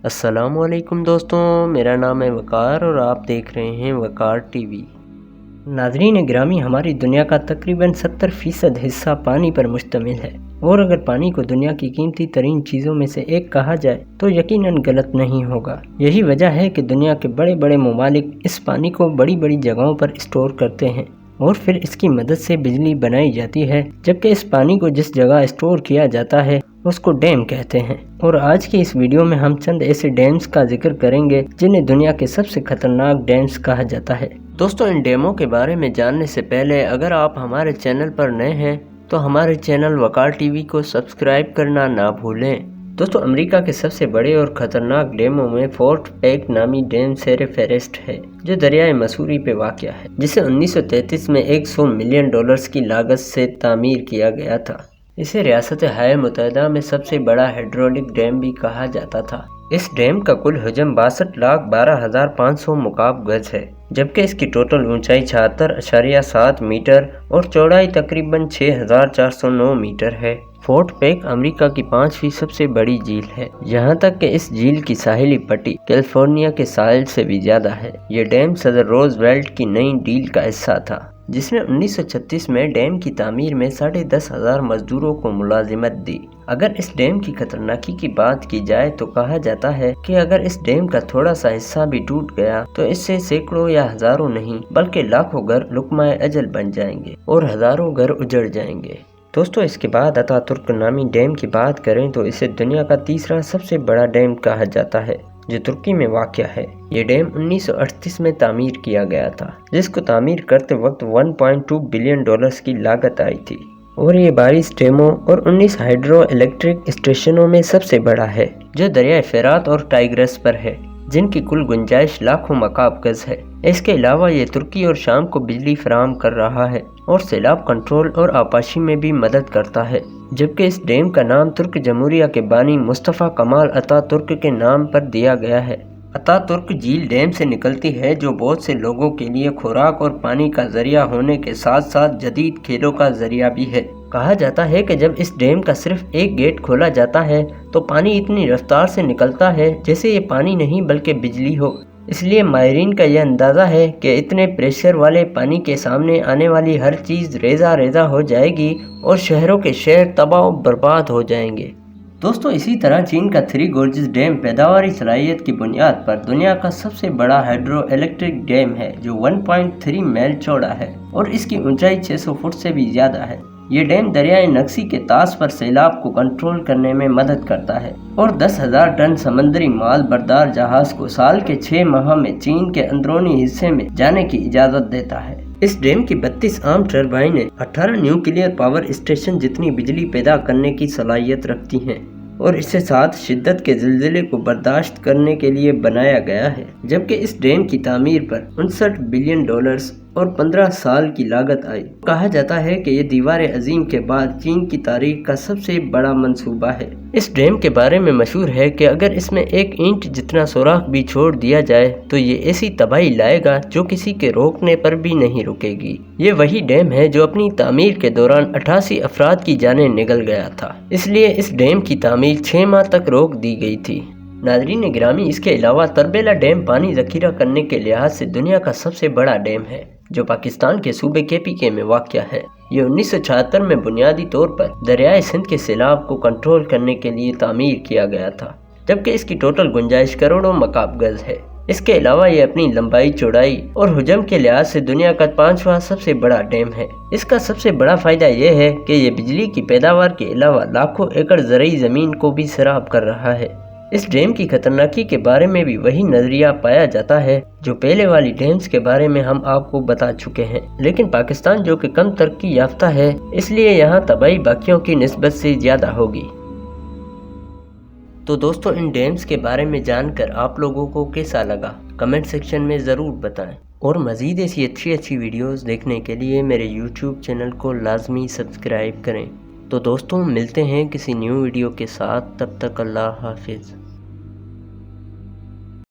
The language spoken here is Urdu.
السلام علیکم دوستوں، میرا نام ہے وقار اور آپ دیکھ رہے ہیں وقار ٹی وی۔ ناظرین گرامی، ہماری دنیا کا تقریباً 70% حصہ پانی پر مشتمل ہے، اور اگر پانی کو دنیا کی قیمتی ترین چیزوں میں سے ایک کہا جائے تو یقیناً غلط نہیں ہوگا۔ یہی وجہ ہے کہ دنیا کے بڑے بڑے ممالک اس پانی کو بڑی بڑی جگہوں پر اسٹور کرتے ہیں اور پھر اس کی مدد سے بجلی بنائی جاتی ہے، جبکہ اس پانی کو جس جگہ اسٹور کیا جاتا ہے اس کو ڈیم کہتے ہیں۔ اور آج کی اس ویڈیو میں ہم چند ایسے ڈیمز کا ذکر کریں گے جنہیں دنیا کے سب سے خطرناک ڈیمز کہا جاتا ہے۔ دوستوں، ان ڈیموں کے بارے میں جاننے سے پہلے اگر آپ ہمارے چینل پر نئے ہیں تو ہمارے چینل وقار ٹی وی کو سبسکرائب کرنا نہ بھولیں۔ دوستو، امریکہ کے سب سے بڑے اور خطرناک ڈیموں میں فورٹ پیک نامی ڈیم سیر فہرست ہے، جو دریائے مسوری پہ واقع ہے، جسے 1933 میں $100 ملین کی لاگت سے تعمیر کیا گیا تھا۔ اسے ریاست ہائے متحدہ میں سب سے بڑا ہائیڈرولک ڈیم بھی کہا جاتا تھا۔ اس ڈیم کا کل حجم 62,12,500 مکعب گز ہے، جبکہ اس کی ٹوٹل اونچائی 76.7 میٹر اور چوڑائی تقریباً 6,409 میٹر ہے۔ فورٹ پیک امریکہ کی 5ویں سب سے بڑی جھیل ہے، یہاں تک کہ اس جھیل کی ساحلی پٹی کیلیفورنیا کے ساحل سے بھی زیادہ ہے۔ یہ ڈیم صدر روز ویلٹ کی نئی ڈیل کا حصہ تھا، جس نے 1936 میں ڈیم کی تعمیر میں 10,500 مزدوروں کو ملازمت دی۔ اگر اس ڈیم کی خطرناکی کی بات کی جائے تو کہا جاتا ہے کہ اگر اس ڈیم کا تھوڑا سا حصہ بھی ٹوٹ گیا تو اس سے سینکڑوں یا ہزاروں نہیں بلکہ لاکھوں گھر لقمہ اجل بن جائیں گے اور ہزاروں گھر اجڑ جائیں گے۔ دوستو، اس کے بعد اتا ترک نامی ڈیم کی بات کریں تو اسے دنیا کا تیسرا سب سے بڑا ڈیم کہا جاتا ہے، جو ترکی میں واقع ہے۔ یہ ڈیم 1938 میں تعمیر کیا گیا تھا، جس کو تعمیر کرتے وقت $1.2 بلین کی لاگت آئی تھی، اور یہ 22 ڈیموں اور 19 ہائیڈرو الیکٹرک اسٹیشنوں میں سب سے بڑا ہے، جو دریائے فرات اور ٹائگرس پر ہے، جن کی کل گنجائش لاکھوں مکعب گز ہے۔ اس کے علاوہ یہ ترکی اور شام کو بجلی فراہم کر رہا ہے اور سیلاب کنٹرول اور آبپاشی میں بھی مدد کرتا ہے، جبکہ اس ڈیم کا نام ترک جمہوریہ کے بانی مصطفیٰ کمال اتا ترک کے نام پر دیا گیا ہے۔ اتا ترک جھیل ڈیم سے نکلتی ہے، جو بہت سے لوگوں کے لیے خوراک اور پانی کا ذریعہ ہونے کے ساتھ ساتھ جدید کھیلوں کا ذریعہ بھی ہے۔ کہا جاتا ہے کہ جب اس ڈیم کا صرف ایک گیٹ کھولا جاتا ہے تو پانی اتنی رفتار سے نکلتا ہے جیسے یہ پانی نہیں بلکہ بجلی ہو۔ اس لیے ماہرین کا یہ اندازہ ہے کہ اتنے پریشر والے پانی کے سامنے آنے والی ہر چیز ریزہ ریزہ ہو جائے گی اور شہروں کے شہر تباہ و برباد ہو جائیں گے۔ دوستو، اسی طرح چین کا تھری گورجز ڈیم پیداواری صلاحیت کی بنیاد پر دنیا کا سب سے بڑا ہائیڈرو الیکٹرک ڈیم ہے، جو 1.3 میل چوڑا ہے اور اس کی اونچائی 600 فٹ سے بھی زیادہ ہے۔ یہ ڈیم دریائے نکسی کے طاس پر سیلاب کو کنٹرول کرنے میں مدد کرتا ہے اور 10,000 ٹن سمندری مال بردار جہاز کو سال کے 6 ماہ میں چین کے اندرونی حصے میں جانے کی اجازت دیتا ہے۔ اس ڈیم کی 32 عام ٹربائنیں 18 نیوکلیئر پاور اسٹیشن جتنی بجلی پیدا کرنے کی صلاحیت رکھتی ہیں اور اسے 7 شدت کے زلزلے کو برداشت کرنے کے لیے بنایا گیا ہے، جبکہ اس ڈیم کی تعمیر پر $59 بلین اور 15 سال کی لاگت آئی۔ کہا جاتا ہے کہ یہ دیوار عظیم کے بعد چین کی تاریخ کا سب سے بڑا منصوبہ ہے۔ اس ڈیم کے بارے میں مشہور ہے کہ اگر اس میں 1 اینٹ جتنا سوراخ بھی چھوڑ دیا جائے تو یہ ایسی تباہی لائے گا جو کسی کے روکنے پر بھی نہیں رکے گی۔ یہ وہی ڈیم ہے جو اپنی تعمیر کے دوران 88 افراد کی جانیں نگل گیا تھا، اس لیے اس ڈیم کی تعمیر 6 ماہ تک روک دی گئی تھی۔ ناظرین گرامی، اس کے علاوہ تربیلا ڈیم پانی ذخیرہ کرنے کے لحاظ سے دنیا کا سب سے بڑا ڈیم ہے، جو پاکستان کے صوبے KPK میں واقع ہے۔ یہ 1976 میں بنیادی طور پر دریائے سندھ کے سیلاب کو کنٹرول کرنے کے لیے تعمیر کیا گیا تھا، جبکہ اس کی ٹوٹل گنجائش کروڑوں مکعب گز ہے۔ اس کے علاوہ یہ اپنی لمبائی، چوڑائی اور حجم کے لحاظ سے دنیا کا 5واں سب سے بڑا ڈیم ہے۔ اس کا سب سے بڑا فائدہ یہ ہے کہ یہ بجلی کی پیداوار کے علاوہ لاکھوں ایکڑ زرعی زمین کو بھی سیراب کر رہا ہے۔ اس ڈیم کی خطرناکی کے بارے میں بھی وہی نظریہ پایا جاتا ہے جو پہلے والی ڈیمز کے بارے میں ہم آپ کو بتا چکے ہیں، لیکن پاکستان جو کہ کم ترقی یافتہ ہے، اس لیے یہاں تباہی باقیوں کی نسبت سے زیادہ ہوگی۔ تو دوستو، ان ڈیمز کے بارے میں جان کر آپ لوگوں کو کیسا لگا؟ کمنٹ سیکشن میں ضرور بتائیں، اور مزید ایسی اچھی ویڈیوز دیکھنے کے لیے میرے YouTube چینل کو لازمی سبسکرائب کریں۔ تو دوستوں، ملتے ہیں کسی نیو ویڈیو کے ساتھ، تب تک اللہ حافظ۔